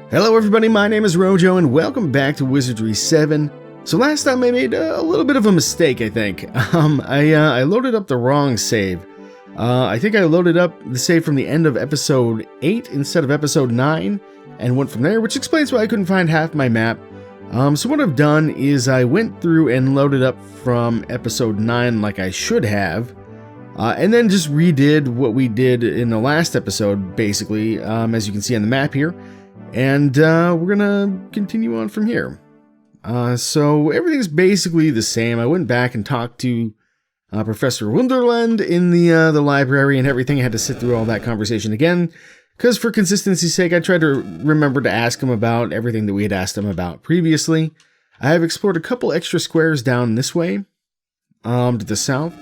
Hello everybody, my name is Rojo and welcome back to Wizardry 7. So last time I made a little bit of a mistake, I think. I loaded up the wrong save. I think I loaded up the save from the end of episode 8 instead of episode 9 and went from there, which explains why I couldn't find half my map. So what I've done is I went through and loaded up from episode 9 like I should have, and then just redid what we did in the last episode, basically, as you can see on the map here. And we're gonna continue on from here. So everything's basically the same. I went back and talked to Professor Wunderland in the library and everything. I had to sit through all that conversation again, because for consistency's sake, I tried to remember to ask him about everything that we had asked him about previously. I have explored a couple extra squares down this way, to the south.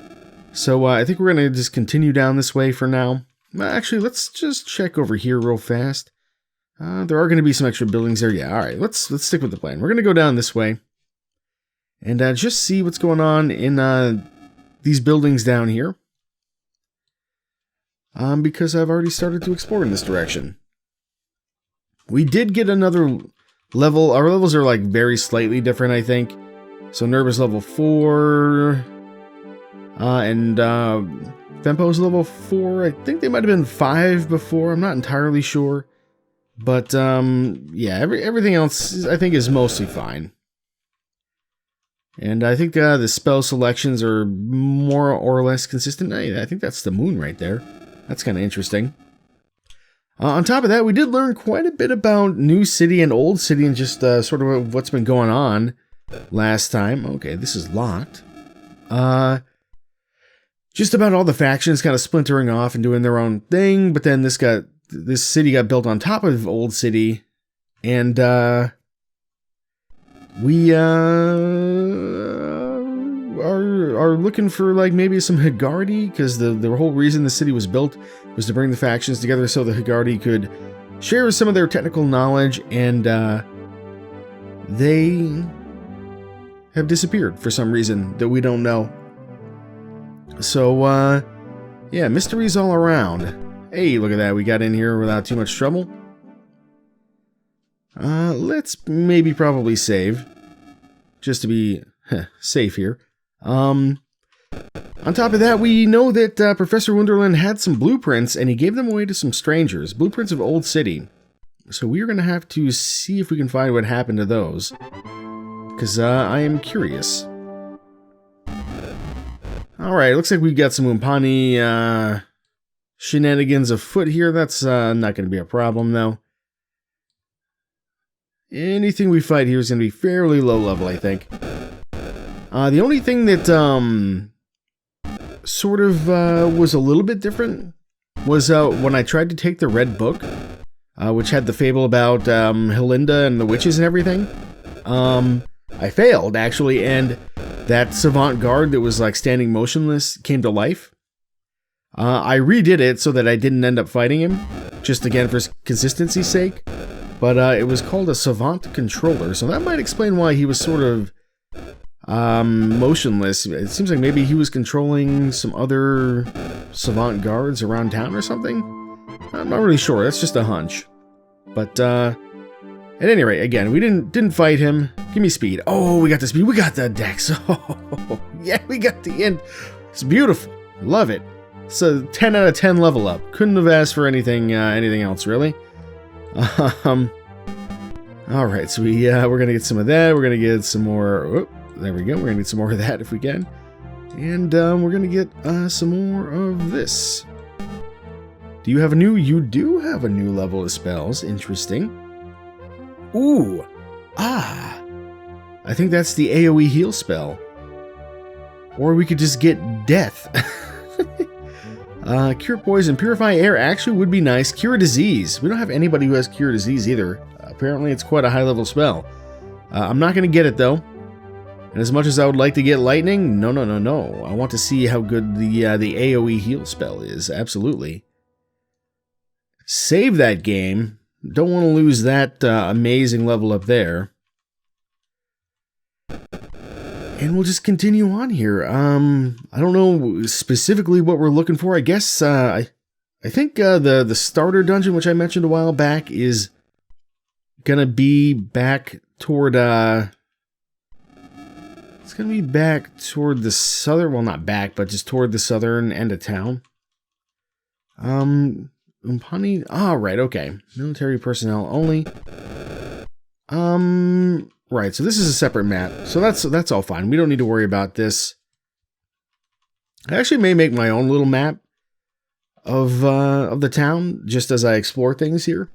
So I think we're gonna just continue down this way for now. Actually, let's just check over here real fast. There are going to be some extra buildings there. Yeah, alright, let's stick with the plan. We're going to go down this way and just see what's going on in these buildings down here. Because I've already started to explore in this direction. We did get another level. Our levels are like very slightly different, I think. So Nerva's level 4, and Fempo's level 4. I think they might have been 5 before. I'm not entirely sure. But, yeah, everything else, I think, is mostly fine. And I think the spell selections are more or less consistent. I think that's the moon right there. That's kind of interesting. On top of that, we did learn quite a bit about New City and Old City and just sort of what's been going on last time. Okay, this is locked. Just about all the factions kind of splintering off and doing their own thing, but then this city got built on top of Old City, and we are looking for like maybe some Higardi, because the whole reason the city was built was to bring the factions together so the Higardi could share some of their technical knowledge, and they have disappeared for some reason that we don't know. So yeah, mysteries all around. Hey, look at that. We got in here without too much trouble. Let's maybe probably save, just to be safe here. On top of that, we know that Professor Wunderland had some blueprints, and he gave them away to some strangers. Blueprints of Old City. So we're going to have to see if we can find what happened to those, because I am curious. Alright, looks like we've got some Umpani shenanigans afoot here. That's not going to be a problem, though. Anything we fight here is going to be fairly low level, I think. The only thing that sort of was a little bit different was when I tried to take the red book, which had the fable about Helinda and the witches and everything. I failed, actually, and that Savant guard that was like standing motionless came to life. I redid it so that I didn't end up fighting him, just again for consistency's sake, but it was called a Savant Controller, so that might explain why he was sort of motionless. It seems like maybe he was controlling some other Savant guards around town or something? I'm not really sure, that's just a hunch. But at any rate, again, we didn't fight him. Give me speed. Oh, we got the speed, we got the dex. Oh, yeah, we got the end. It's beautiful, love it. It's a 10 out of 10 level up. Couldn't have asked for anything else, really. Alright, so we're gonna get some of that. We're gonna get some more. Oh, there we go. We're gonna get some more of that if we can. And we're gonna get some more of this. Do you have a new? You do have a new level of spells. Interesting. Ooh. Ah. I think that's the AoE heal spell. Or we could just get death. Cure poison, purify air actually would be nice. Cure disease. We don't have anybody who has cure disease either. Apparently it's quite a high level spell. I'm not going to get it though. And as much as I would like to get lightning, no. I want to see how good the AoE heal spell is. Absolutely. Save that game. Don't want to lose that amazing level up there. And we'll just continue on here. I don't know specifically what we're looking for. I guess I think the starter dungeon, which I mentioned a while back, is gonna be back toward it's gonna be back toward the southern, well, not back, but just toward the southern end of town. Umpani, right, okay. Military personnel only. Right, so this is a separate map. So that's all fine. We don't need to worry about this. I actually may make my own little map of the town just as I explore things here.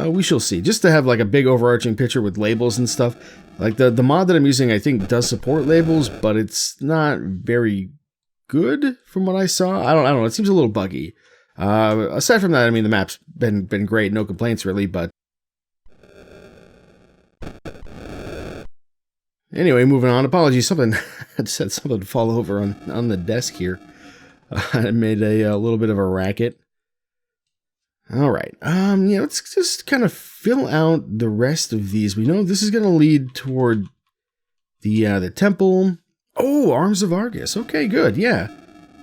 We shall see. Just to have like a big overarching picture with labels and stuff. Like the mod that I'm using, I think, does support labels, but it's not very good from what I saw. I don't know. It seems a little buggy. Aside from that, I mean, the map's been great. No complaints really, but anyway, moving on. Apologies, something I just had something fall over on the desk here. I made a little bit of a racket. All right. Yeah, let's just kind of fill out the rest of these. We know this is going to lead toward the temple. Oh, Arms of Argus. Okay, good. Yeah,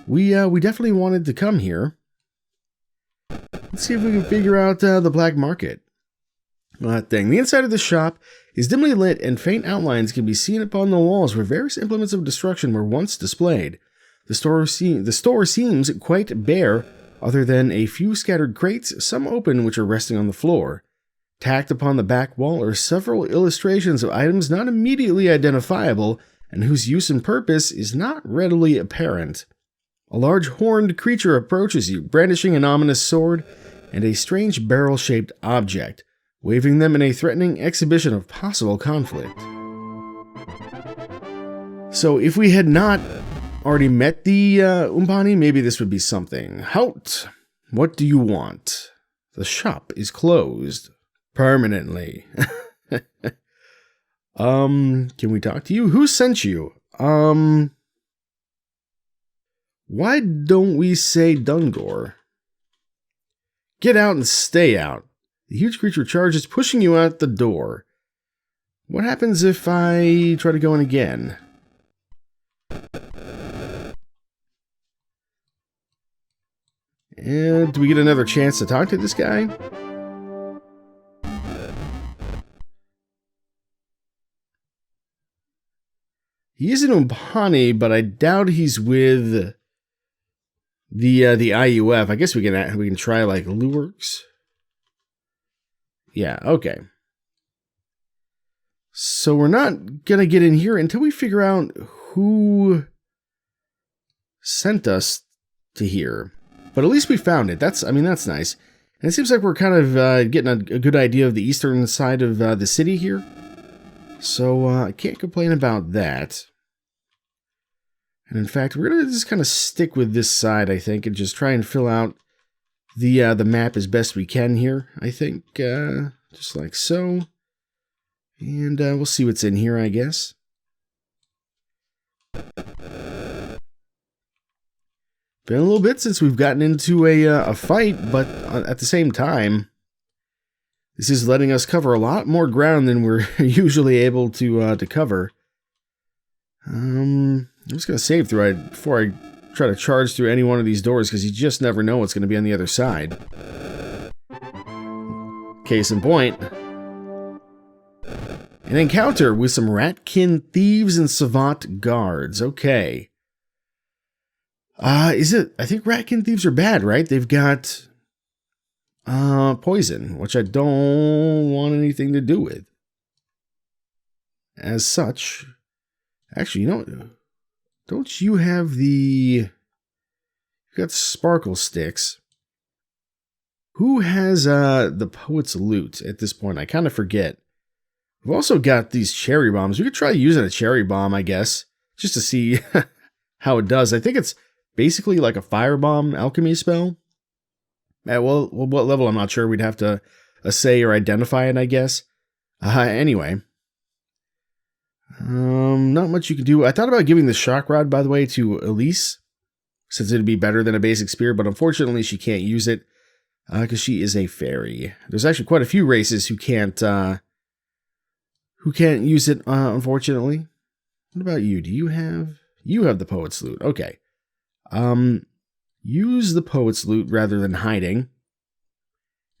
we definitely wanted to come here. Let's see if we can figure out the black market thing. The inside of the shop is dimly lit, and faint outlines can be seen upon the walls where various implements of destruction were once displayed. The store seems quite bare, other than a few scattered crates, some open, which are resting on the floor. Tacked upon the back wall are several illustrations of items not immediately identifiable, and whose use and purpose is not readily apparent. A large horned creature approaches you, brandishing an ominous sword and a strange barrel-shaped object, waving them in a threatening exhibition of possible conflict. So if we had not already met the Umpani, maybe this would be something. Halt! What do you want? The shop is closed. Permanently. Can we talk to you? Who sent you? Why don't we say Dungor? Get out and stay out. The huge creature charges, pushing you out the door. What happens if I try to go in again? And do we get another chance to talk to this guy? He is an Umpani, but I doubt he's with the IUF. I guess we can try like Luworks. Yeah, okay. So we're not gonna get in here until we figure out who sent us to here. But at least we found it. That's nice. And it seems like we're kind of getting a good idea of the eastern side of the city here. So I can't complain about that. And in fact, we're going to just kind of stick with this side, I think, and just try and fill out the map as best we can here, I think. Just like so. And we'll see what's in here, I guess. Been a little bit since we've gotten into a fight, but at the same time, this is letting us cover a lot more ground than we're usually able to cover. I'm just going to save through it before I try to charge through any one of these doors, because you just never know what's going to be on the other side. Case in point, an encounter with some Ratkin thieves and Savant guards. Okay. I think Ratkin thieves are bad, right? They've got poison, which I don't want anything to do with. As such, actually, you know, don't you have you've got sparkle sticks. Who has the poet's loot at this point? I kind of forget. We've also got these cherry bombs. We could try using a cherry bomb, I guess, just to see how it does. I think it's basically like a firebomb alchemy spell. Well, what level, I'm not sure. We'd have to assay or identify it, I guess. Anyway. Not much you can do. I thought about giving the shock rod, by the way, to Elise, since it'd be better than a basic spear, but unfortunately she can't use it, because she is a fairy. There's actually quite a few races who can't use it, unfortunately. What about you? You have the poet's loot. Okay. Use the poet's loot rather than hiding.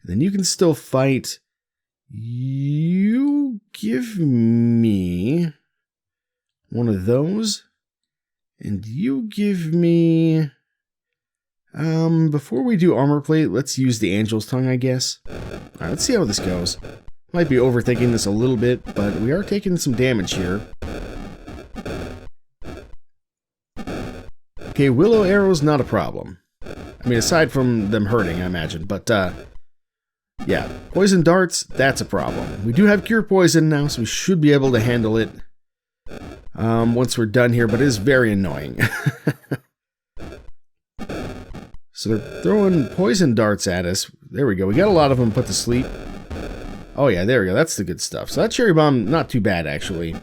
And then you can still fight You give me one of those, and you give me... before we do armor plate, let's use the Angel's Tongue, I guess. Alright, let's see how this goes. Might be overthinking this a little bit, but we are taking some damage here. Okay, Willow Arrow's not a problem. I mean, aside from them hurting, I imagine, but, yeah. Poison Darts, that's a problem. We do have Cure Poison now, so we should be able to handle it once we're done here, but it is very annoying. So they're throwing Poison Darts at us. There we go. We got a lot of them put to sleep. Oh yeah, there we go. That's the good stuff. So that Cherry Bomb, not too bad, actually.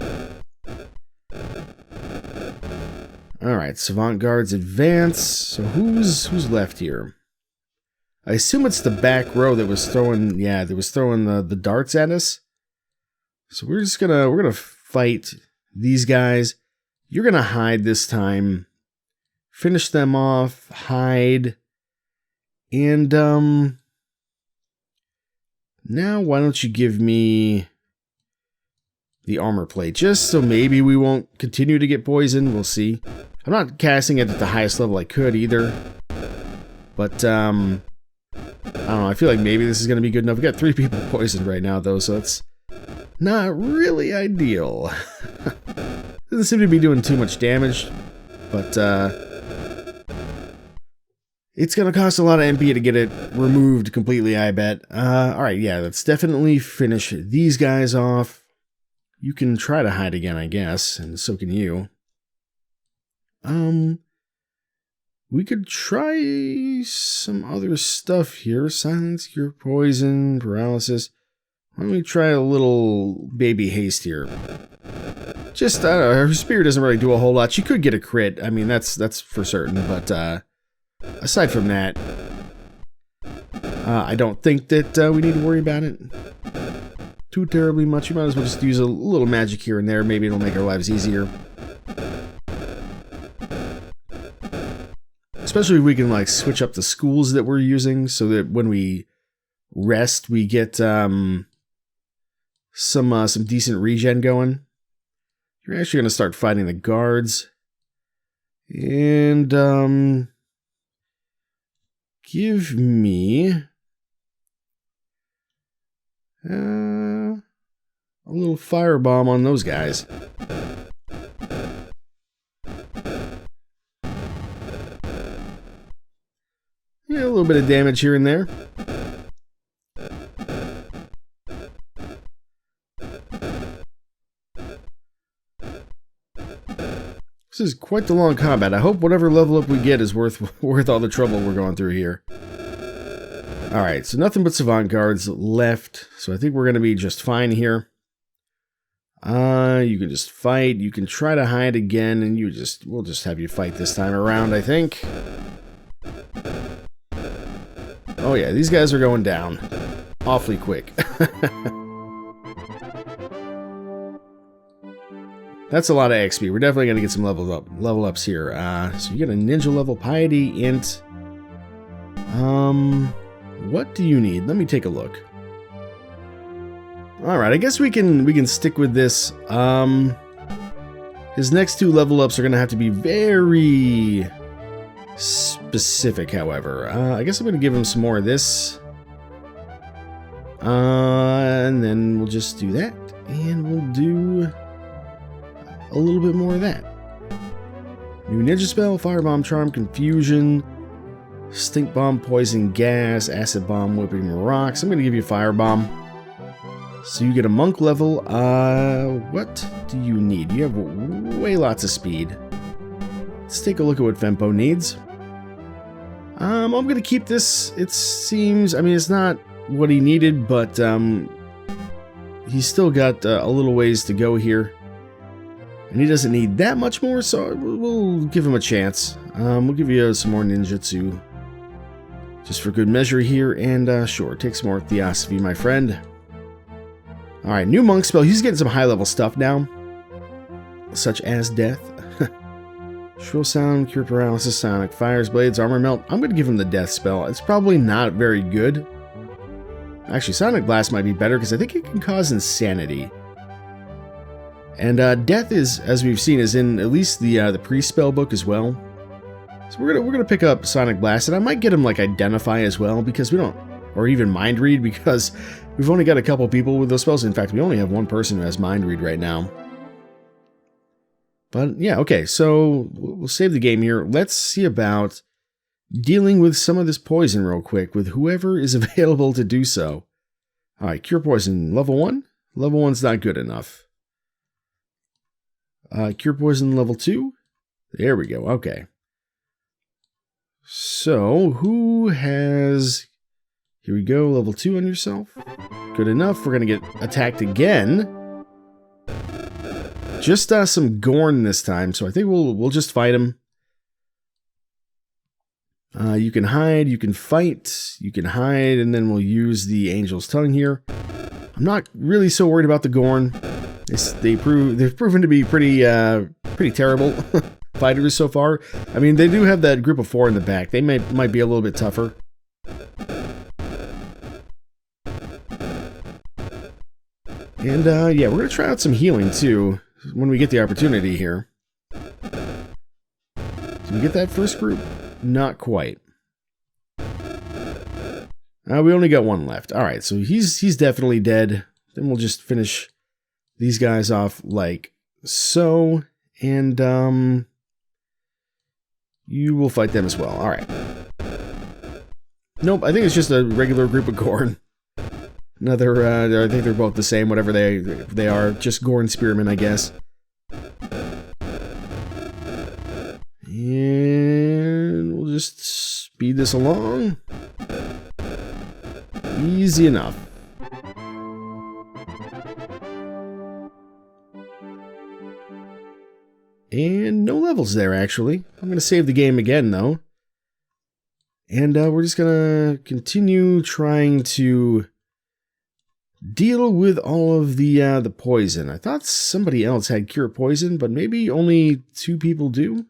Alright, Savant Guards advance. So who's left here? I assume it's the back row that was throwing, yeah, that was throwing the darts at us. So we're gonna fight these guys. You're gonna hide this time. Finish them off, hide. And now why don't you give me the armor plate, just so maybe we won't continue to get poisoned. We'll see. I'm not casting it at the highest level I could either. But, I don't know, I feel like maybe this is going to be good enough. We got 3 people poisoned right now, though, so it's not really ideal. Doesn't seem to be doing too much damage, but, it's going to cost a lot of MP to get it removed completely, I bet. Alright, yeah, let's definitely finish these guys off. You can try to hide again, I guess, and so can you. We could try some other stuff here. Silence, Cure Poison, Paralysis. Why don't we try a little Baby Haste here? Just, I don't know, her spear doesn't really do a whole lot. She could get a crit, I mean, that's for certain, but, aside from that, I don't think that we need to worry about it too terribly much. You might as well just use a little magic here and there. Maybe it'll make our lives easier. Especially if we can, like, switch up the schools that we're using so that when we rest, we get some decent regen going. You're actually going to start fighting the guards. And, give me a little firebomb on those guys. Yeah, a little bit of damage here and there. This is quite the long combat. I hope whatever level up we get is worth all the trouble we're going through here. Alright, so nothing but Savant Guards left. So I think we're going to be just fine here. You can just fight. You can try to hide again, and we'll just have you fight this time around, I think. Oh yeah, these guys are going down awfully quick. That's a lot of XP. We're definitely going to get some level ups here. So you get a ninja level, piety, int. What do you need? Let me take a look. All right, I guess we can stick with this. His next 2 level ups are going to have to be very specific, however. I guess I'm going to give him some more of this. And then we'll just do that. And we'll do a little bit more of that. New ninja spell, Firebomb, Charm, Confusion, Stink Bomb, Poison Gas, Acid Bomb, Whipping Rocks. I'm going to give you Firebomb. So you get a monk level. What do you need? You have way lots of speed. Let's take a look at what Fempo needs. I'm going to keep this. It seems, I mean, it's not what he needed, but he's still got a little ways to go here. And he doesn't need that much more, so we'll give him a chance. We'll give you some more ninjutsu, just for good measure here, and sure, take some more Theosophy, my friend. Alright, new monk spell. He's getting some high-level stuff now, such as Death. Shrill Sound, Cure Paralysis, Sonic Fires, Blades, Armor Melt. I'm going to give him the Death spell. It's probably not very good. Actually, Sonic Blast might be better because I think it can cause insanity. And death is, as we've seen, is in at least the pre-spell book as well. So we're gonna pick up Sonic Blast, and I might get him like Identify as well because we don't, or even Mind Read because we've only got a couple people with those spells. In fact, we only have one person who has Mind Read right now. But yeah, okay. So we'll save the game here. Let's see about dealing with some of this poison real quick with whoever is available to do so. All right, Cure Poison level 1. Level 1's not good enough. Cure Poison level 2. There we go. Okay. So, who has... Here we go, level 2 on yourself. Good enough. We're going to get attacked again. Just some Gorn this time, so I think we'll just fight him. You can hide, you can fight, you can hide, and then we'll use the Angel's Tongue here. I'm not really so worried about the Gorn. They've proven to be pretty terrible fighters so far. I mean, they do have that group of 4 in the back. They might be a little bit tougher. And yeah, we're gonna try out some healing too when we get the opportunity here. Did we get that first group? Not quite. We only got one left. All right, so he's definitely dead. Then we'll just finish these guys off like so, and you will fight them as well. All right. Nope, I think it's just a regular group of Gorn. Another, I think they're both the same, whatever they are. Just Gorn Spearmen, I guess. And we'll just speed this along. Easy enough. And no levels there, actually. I'm going to save the game again, though. And we're just going to continue trying to deal with all of the poison. I thought somebody else had Cure Poison, but maybe only 2 people do?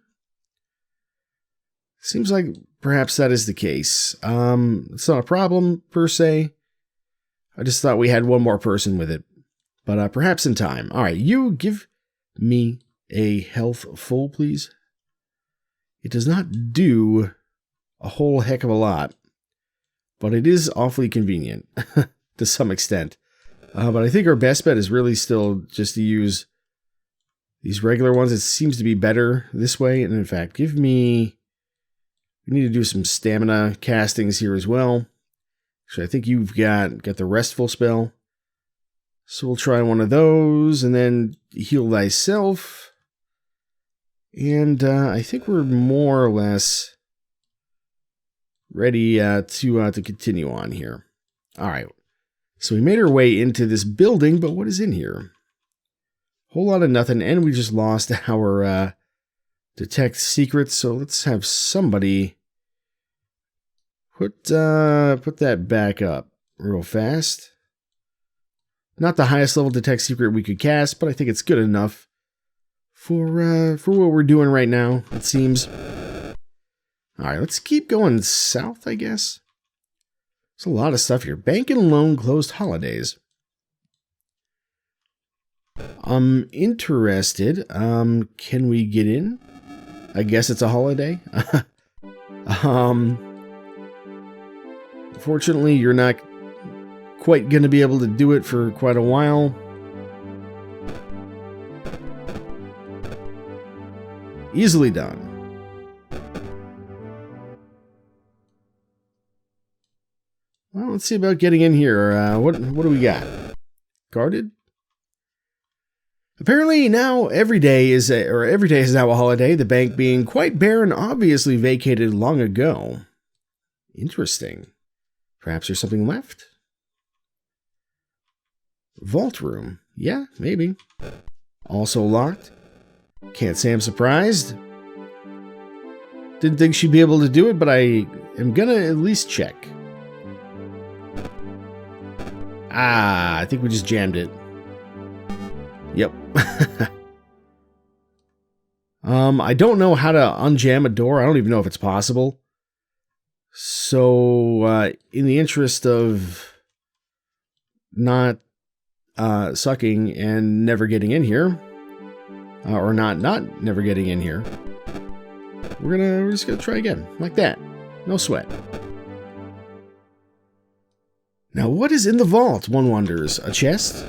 Seems like perhaps that is the case. It's not a problem, per se. I just thought we had one more person with it. But perhaps in time. Alright, you give me a health full, please. It does not do a whole heck of a lot. But it is awfully convenient. To some extent. But I think our best bet is really still just to use these regular ones. It seems to be better this way. And in fact, give me... We need to do some stamina castings here as well. Actually, I think you've got the restful spell. So we'll try one of those and then heal thyself. And I think we're more or less ready to continue on here. All right. So we made our way into this building, but what is in here? Whole lot of nothing, and we just lost our detect secrets. So let's have somebody put that back up real fast. Not the highest level detect secret we could cast, but I think it's good enough for what we're doing right now, it seems. All right, let's keep going south, I guess. There's a lot of stuff here. Bank and loan closed holidays. I'm interested. Can we get in? I guess it's a holiday. Fortunately, you're not quite going to be able to do it for quite a while. Easily done. Well, let's see about getting in here. What do we got? Guarded? Apparently now every day is now a holiday, the bank being quite bare and obviously vacated long ago. Interesting. Perhaps there's something left? Vault room. Yeah, maybe. Also locked. Can't say I'm surprised. Didn't think she'd be able to do it, but I am gonna at least check. I think we just jammed it. Yep. I don't know how to unjam a door. I don't even know if it's possible. So, in the interest of not sucking and never getting in here, or not never getting in here, we're just gonna try again, like that. No sweat. Now, what is in the vault, one wonders? A chest?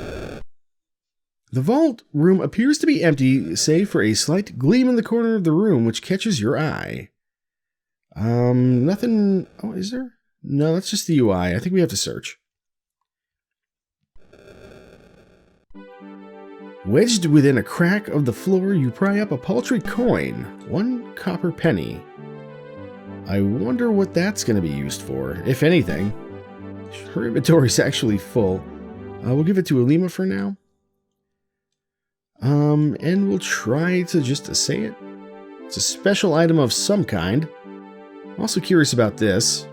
The vault room appears to be empty, save for a slight gleam in the corner of the room which catches your eye. Nothing... Oh, is there? No, that's just the UI. I think we have to search. Wedged within a crack of the floor, you pry up a paltry coin. 1 copper penny. I wonder what that's going to be used for, if anything. Her inventory's actually full. We'll give it to Alima for now. And we'll try to just say it. It's a special item of some kind. I'm also curious about this.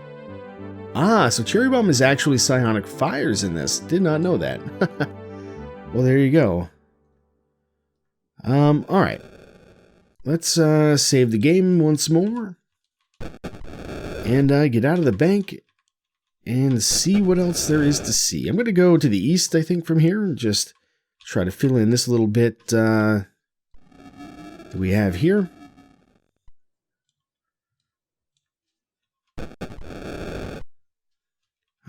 Ah, so Cherry Bomb is actually psionic fires in this. Did not know that. Well, there you go. Alright. Let's save the game once more. And get out of the bank and see what else there is to see. I'm going to go to the east, I think, from here, and just try to fill in this little bit that we have here.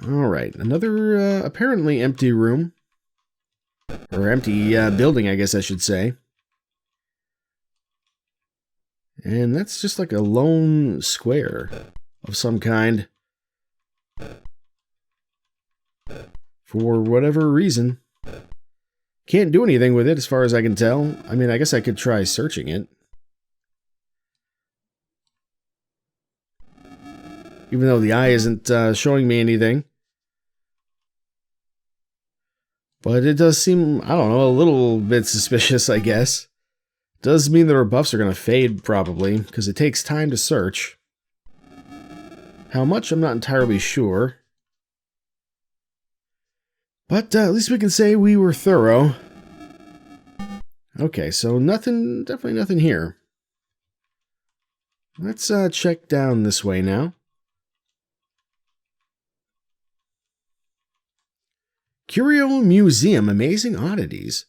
Alright, another apparently empty room. Or empty building, I guess I should say. And that's just like a lone square of some kind. For whatever reason. Can't do anything with it as far as I can tell. I mean, I guess I could try searching it. Even though the eye isn't showing me anything. But it does seem, I don't know, a little bit suspicious, I guess. Does mean that our buffs are going to fade, probably, because it takes time to search. How much, I'm not entirely sure. But at least we can say we were thorough. Okay, so nothing, definitely nothing here. Let's check down this way now. Curio Museum, amazing oddities.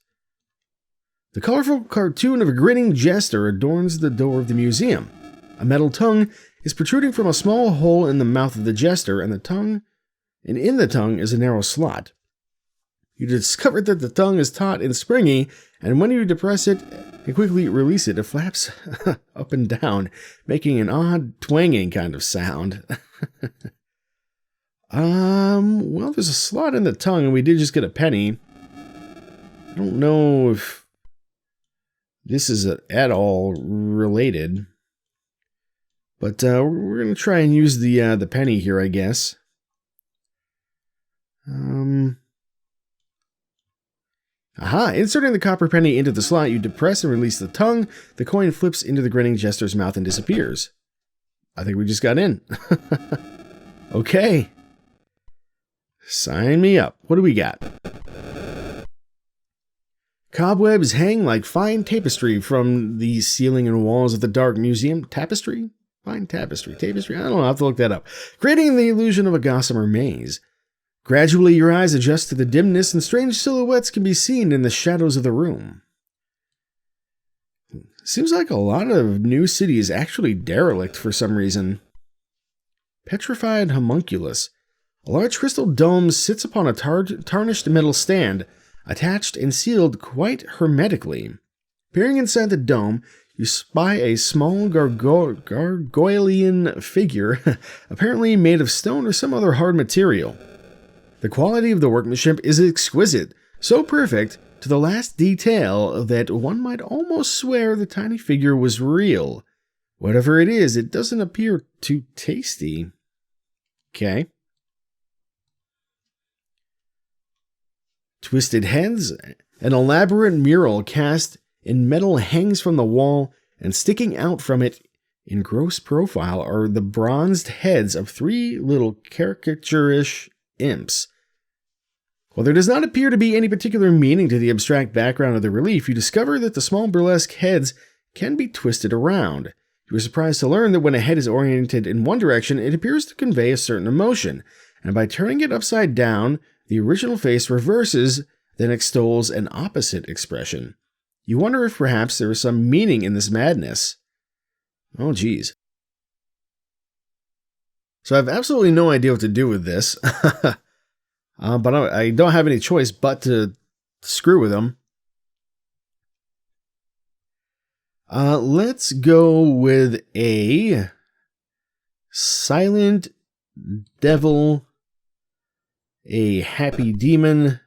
The colorful cartoon of a grinning jester adorns the door of the museum. A metal tongue is protruding from a small hole in the mouth of the jester, and in the tongue is a narrow slot. You discover that the tongue is taut and springy, and when you depress it and quickly release it, it flaps up and down, making an odd twanging kind of sound. Well, there's a slot in the tongue, and we did just get a penny. I don't know if this is at all related, but we're gonna try and use the penny here, I guess. Aha! Inserting the copper penny into the slot, you depress and release the tongue. The coin flips into the grinning jester's mouth and disappears. I think we just got in. Okay. Sign me up. What do we got? Cobwebs hang like fine tapestry from the ceiling and walls of the dark museum. Tapestry? Fine tapestry. Tapestry? I don't know. I'll have to look that up. Creating the illusion of a gossamer maze. Gradually, your eyes adjust to the dimness, and strange silhouettes can be seen in the shadows of the room. Seems like a lot of New City is actually derelict for some reason. Petrified homunculus. A large crystal dome sits upon a tarnished metal stand, attached and sealed quite hermetically. Peering inside the dome, you spy a small gargoylean figure, apparently made of stone or some other hard material. The quality of the workmanship is exquisite, so perfect to the last detail that one might almost swear the tiny figure was real. Whatever it is, it doesn't appear too tasty. Okay. Twisted heads. An elaborate mural cast in metal hangs from the wall, and sticking out from it in gross profile are the bronzed heads of 3 little caricature-ish imps. While there does not appear to be any particular meaning to the abstract background of the relief, you discover that the small burlesque heads can be twisted around. You are surprised to learn that when a head is oriented in one direction, it appears to convey a certain emotion, and by turning it upside down, the original face reverses, then extols an opposite expression. You wonder if perhaps there is some meaning in this madness. Oh, geez. So I have absolutely no idea what to do with this. But I don't have any choice but to screw with them. Let's go with a silent devil, a happy demon,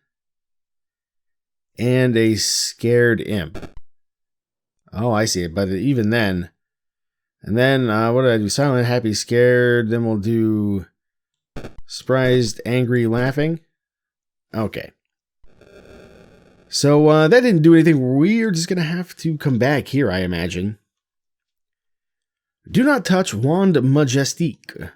and a scared imp. Oh, I see it. But even then... And then, what did I do? Silent, happy, scared. Then we'll do surprised, angry, laughing. Okay. So, that didn't do anything. We're just going to have to come back here, I imagine. Do not touch Wand Majestique.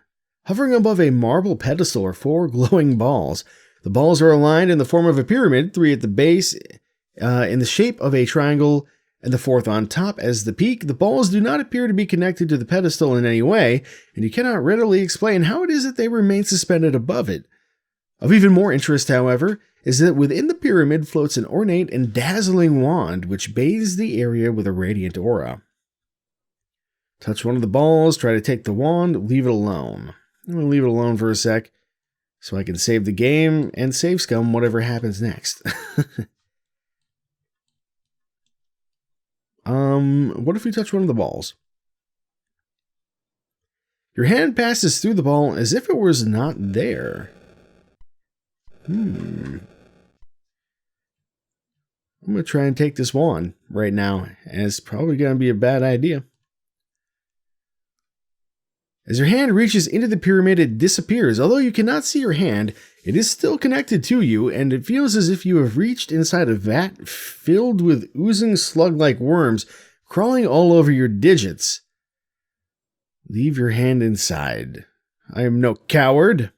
Hovering above a marble pedestal are 4 glowing balls. The balls are aligned in the form of a pyramid, 3 at the base, in the shape of a triangle, and the 4th on top as the peak. The balls do not appear to be connected to the pedestal in any way, and you cannot readily explain how it is that they remain suspended above it. Of even more interest, however, is that within the pyramid floats an ornate and dazzling wand which bathes the area with a radiant aura. Touch one of the balls, try to take the wand, leave it alone. I'm going to leave it alone for a sec so I can save the game and save scum whatever happens next. What if we touch one of the balls? Your hand passes through the ball as if it was not there. I'm going to try and take this wand right now, and it's probably going to be a bad idea. As your hand reaches into the pyramid, it disappears. Although you cannot see your hand, it is still connected to you, and it feels as if you have reached inside a vat filled with oozing slug-like worms crawling all over your digits. Leave your hand inside. I am no coward.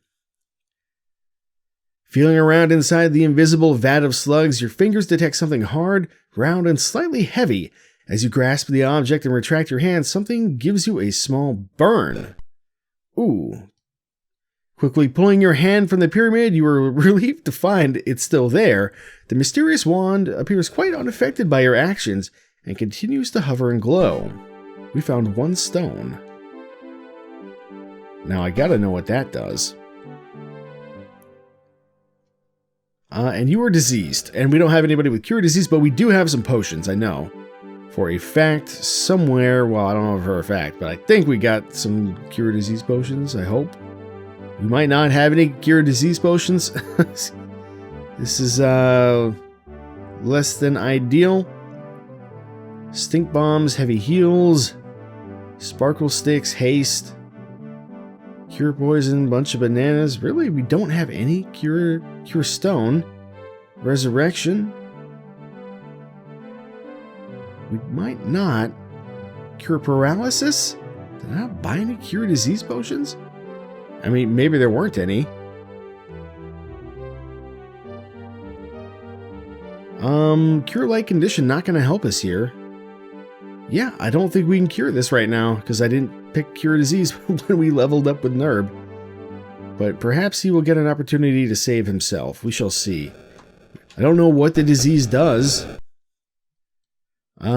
Feeling around inside the invisible vat of slugs, your fingers detect something hard, round, and slightly heavy. As you grasp the object and retract your hand, something gives you a small burn. Ooh. Quickly pulling your hand from the pyramid, you are relieved to find it's still there. The mysterious wand appears quite unaffected by your actions and continues to hover and glow. We found 1 stone. Now I gotta know what that does. And you are diseased, and we don't have anybody with cure disease, but we do have some potions, I know. For a fact, somewhere, well, I don't know for a fact, but I think we got some cure disease potions, I hope. We might not have any cure disease potions. This is, less than ideal. Stink bombs, heavy heals, sparkle sticks, haste, cure poison, bunch of bananas. Really, we don't have any cure stone. Resurrection. We might not. Cure paralysis? Did I not buy any cure disease potions? I mean, maybe there weren't any. Cure light condition not going to help us here. Yeah, I don't think we can cure this right now because I didn't pick cure disease when we leveled up with Nerb. But perhaps he will get an opportunity to save himself. We shall see. I don't know what the disease does. I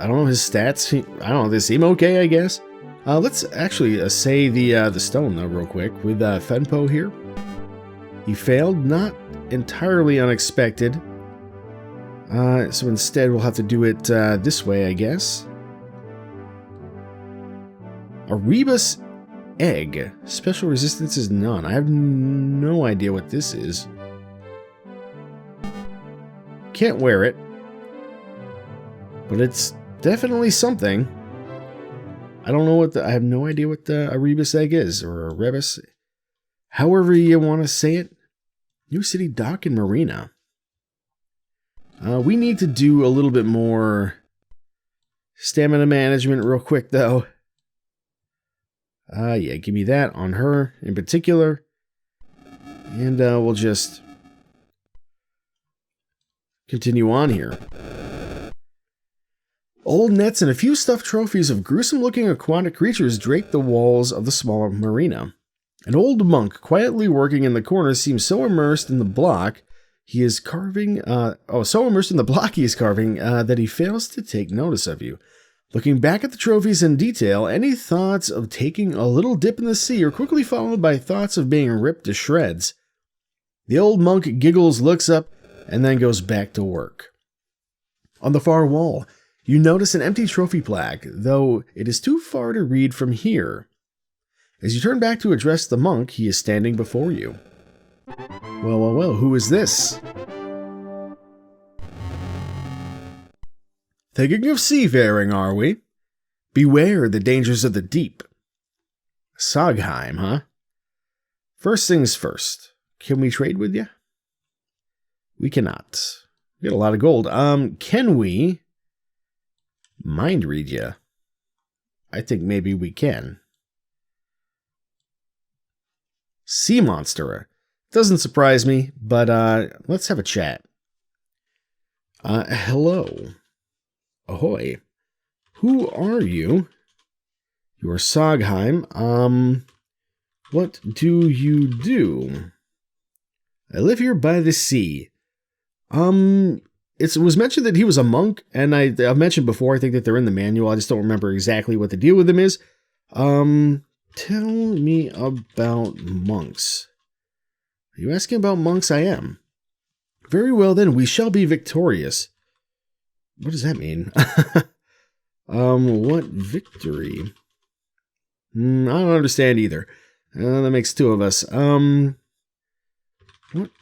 don't know his stats. I don't know. They seem okay, I guess. Let's actually say the stone though, real quick, with Fenpo here. He failed, not entirely unexpected. So instead, we'll have to do it this way, I guess. A Rebus egg. Special resistance is none. I have no idea what this is. Can't wear it. But it's definitely something. I don't know what I have no idea what a Rebus egg is, or a Rebus. However you want to say it. New City Dock and Marina. We need to do a little bit more stamina management real quick, though. Yeah, give me that on her in particular. And we'll just continue on here. Old nets and a few stuffed trophies of gruesome-looking aquatic creatures drape the walls of the smaller marina. An old monk quietly working in the corner seems so immersed in the block he is carving, that he fails to take notice of you. Looking back at the trophies in detail, any thoughts of taking a little dip in the sea are quickly followed by thoughts of being ripped to shreds. The old monk giggles, looks up, and then goes back to work. On the far wall, you notice an empty trophy plaque, though it is too far to read from here. As you turn back to address the monk, he is standing before you. Well, who is this? Thinking of seafaring, are we? Beware the dangers of the deep. Sogheim, huh? First things first. Can we trade with you? We cannot. We got a lot of gold. Can we mind read you? I think maybe we can. Sea monster. Doesn't surprise me, but let's have a chat. Hello. Ahoy. Who are you? You're Sogheim. What do you do? I live here by the sea. It was mentioned that he was a monk, and I've mentioned before, I think that they're in the manual. I just don't remember exactly what the deal with them is. Tell me about monks. Are you asking about monks? I am. Very well then, we shall be victorious. What does that mean? What victory? I don't understand either. That makes two of us. What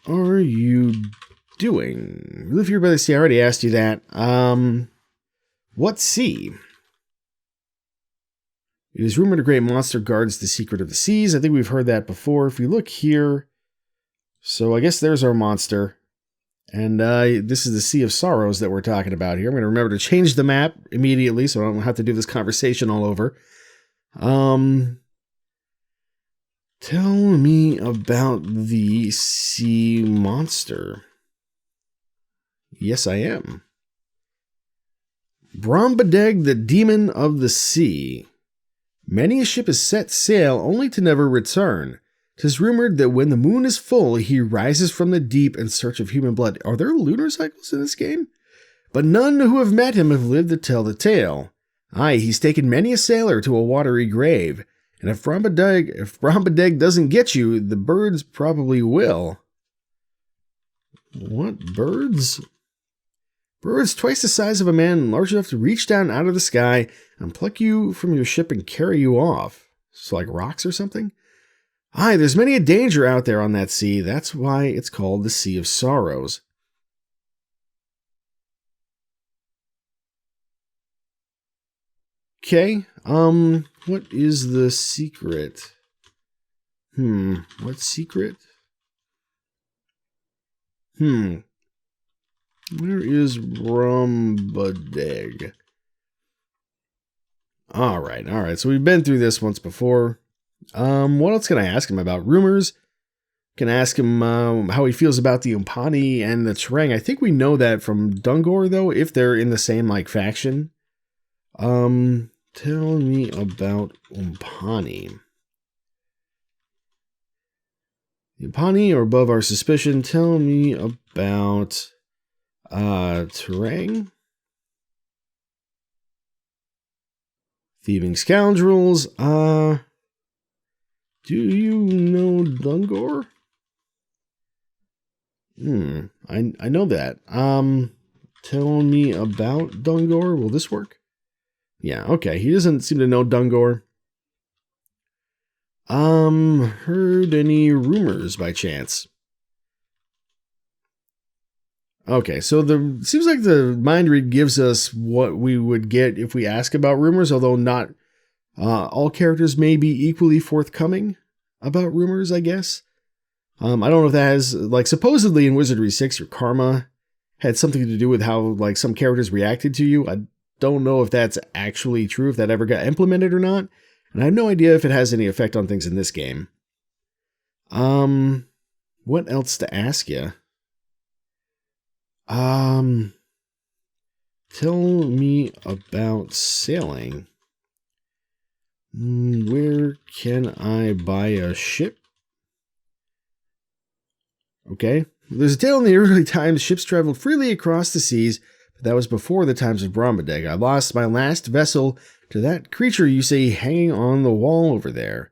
are you doing? We live here by the sea. I already asked you that. What sea? It is rumored a great monster guards the secret of the seas. I think we've heard that before. If we look here, so I guess there's our monster. And this is the Sea of Sorrows that we're talking about here. I'm going to remember to change the map immediately so I don't have to do this conversation all over. Tell me about the sea monster. Yes, I am. Brombadeg, the demon of the sea. Many a ship has set sail only to never return. 'Tis rumored that when the moon is full, he rises from the deep in search of human blood. Are there lunar cycles in this game? But none who have met him have lived to tell the tale. Aye, he's taken many a sailor to a watery grave. And if Brombadeg doesn't get you, the birds probably will. What birds? Birds twice the size of a man, large enough to reach down out of the sky and pluck you from your ship and carry you off. So like rocks or something? Aye, there's many a danger out there on that sea. That's why it's called the Sea of Sorrows. Okay, what is the secret? What secret? Where is Brombadeg? Alright, so we've been through this once before. What else can I ask him about? Rumors? Can I ask him how he feels about the Umpani and the Terang? I think we know that from Dungor, though, if they're in the same, faction. Tell me about Umpani. The Umpani are above our suspicion. Tell me about Terang. Thieving scoundrels. Do you know Dungor? I know that. Tell me about Dungor. Will this work? Yeah, okay. He doesn't seem to know Dungor. Heard any rumors by chance? Okay, so seems like the mind read gives us what we would get if we ask about rumors, although not all characters may be equally forthcoming about rumors, I guess. I don't know if that has, supposedly in Wizardry 6, your karma had something to do with how, some characters reacted to you. I don't know if that's actually true, if that ever got implemented or not. And I have no idea if it has any effect on things in this game. What else to ask you? Tell me about sailing. Where can I buy a ship? Okay. There's a tale in the early times ships traveled freely across the seas, but that was before the times of Brambadeg. I lost my last vessel to that creature you see hanging on the wall over there.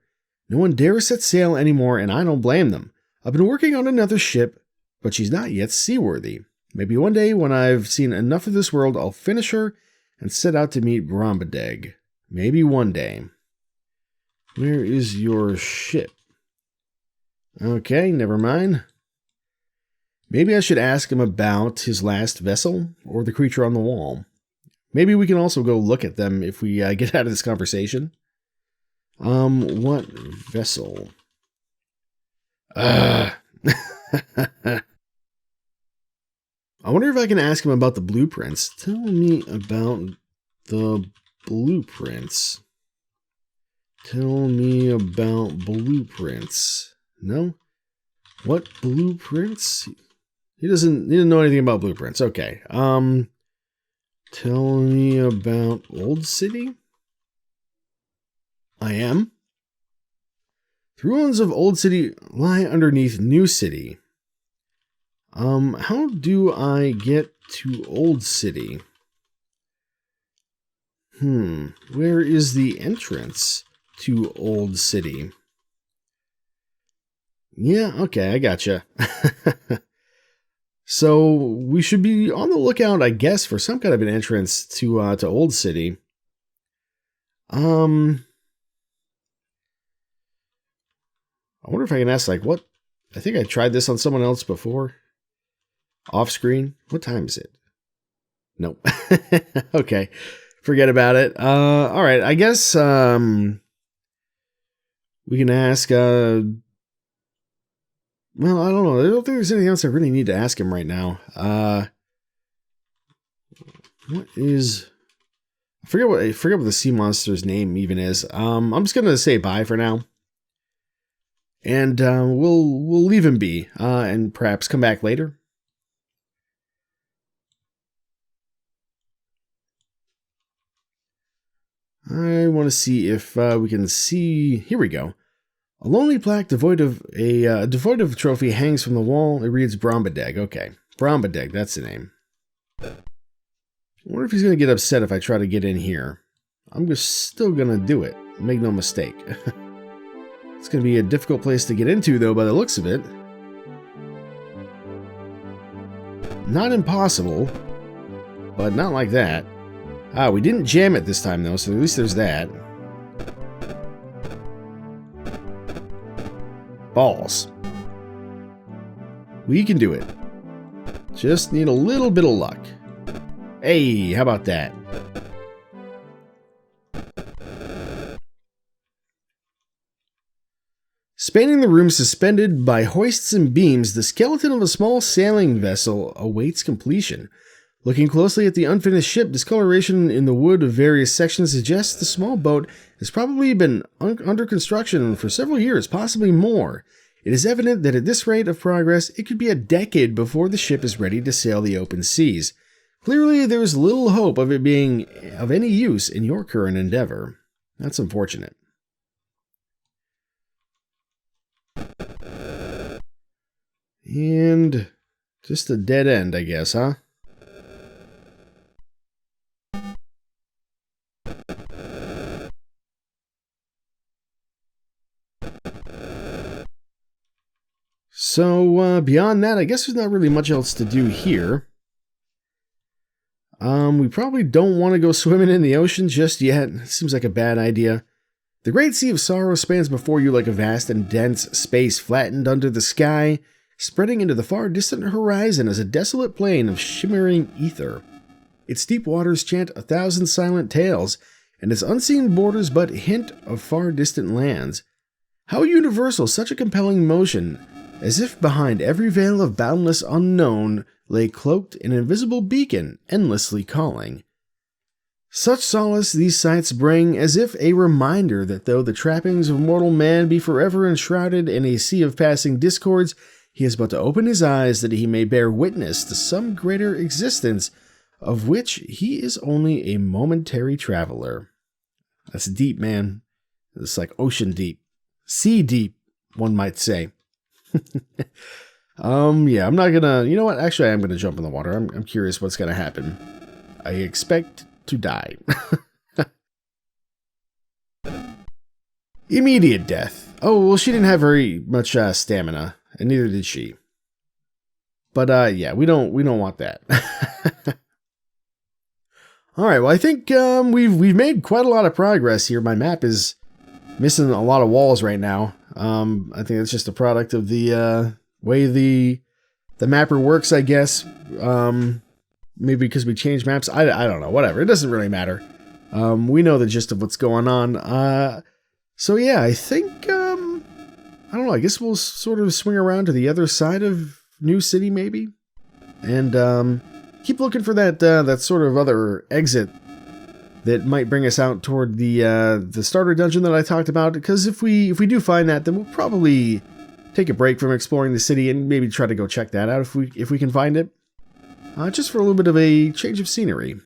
No one dares set sail anymore, and I don't blame them. I've been working on another ship, but she's not yet seaworthy. Maybe one day, when I've seen enough of this world, I'll finish her and set out to meet Brambadeg. Maybe one day. Where is your ship? Okay, never mind. Maybe I should ask him about his last vessel or the creature on the wall. Maybe we can also go look at them if we get out of this conversation. What vessel? I wonder if I can ask him about the blueprints. Tell me about the blueprints. Tell me about blueprints. No? What blueprints? He didn't know anything about blueprints. Okay. Tell me about Old City? I am. The ruins of Old City lie underneath New City. How do I get to Old City? Where is the entrance to Old City? Yeah, okay, I gotcha. So we should be on the lookout, I guess, for some kind of an entrance to Old City. I wonder if I can ask, like, what? I think I tried this on someone else before. Off screen. What time is it? Nope. Okay. Forget about it. All right. I guess we can ask. Well, I don't know. I don't think there's anything else I really need to ask him right now. What is? I forget what the sea monster's name even is. I'm just gonna say bye for now, and we'll leave him be, and perhaps come back later. I want to see if we can see. Here we go. A lonely plaque devoid of a trophy hangs from the wall. It reads Brambadeg. Okay, Brambadeg. That's the name. I wonder if he's gonna get upset if I try to get in here. I'm just still gonna do it. Make no mistake. It's gonna be a difficult place to get into, though, by the looks of it. Not impossible, but not like that. We didn't jam it this time, though, so at least there's that. Balls. We can do it. Just need a little bit of luck. Hey, how about that? Spanning the room, suspended by hoists and beams, the skeleton of a small sailing vessel awaits completion. Looking closely at the unfinished ship, discoloration in the wood of various sections suggests the small boat has probably been under construction for several years, possibly more. It is evident that at this rate of progress, it could be a decade before the ship is ready to sail the open seas. Clearly, there is little hope of it being of any use in your current endeavor. That's unfortunate. And just a dead end, I guess, huh? So, beyond that, I guess there's not really much else to do here. We probably don't want to go swimming in the ocean just yet. It seems like a bad idea. The great sea of sorrow spans before you like a vast and dense space flattened under the sky, spreading into the far distant horizon as a desolate plain of shimmering ether. Its deep waters chant 1,000 silent tales, and its unseen borders but hint of far distant lands. How universal such a compelling motion, as if behind every veil of boundless unknown lay cloaked an invisible beacon endlessly calling. Such solace these sights bring, as if a reminder that though the trappings of mortal man be forever enshrouded in a sea of passing discords, he is but to open his eyes that he may bear witness to some greater existence, of which he is only a momentary traveler. That's deep, man. It's like ocean deep. Sea deep, one might say. Yeah, I'm not gonna... You know what? Actually, I am gonna jump in the water. I'm curious what's gonna happen. I expect to die. Immediate death. Oh, well, she didn't have very much stamina, and neither did she. But yeah, we don't want that. All right, well, I think we've made quite a lot of progress here. My map is missing a lot of walls right now. I think it's just a product of the way the mapper works, I guess. Maybe because we changed maps. I don't know. Whatever. It doesn't really matter. We know the gist of what's going on. So yeah, I think I don't know. I guess we'll sort of swing around to the other side of New City, maybe, and keep looking for that sort of other exit that might bring us out toward the starter dungeon that I talked about. Because if we do find that, then we'll probably take a break from exploring the city and maybe try to go check that out if we can find it, just for a little bit of a change of scenery.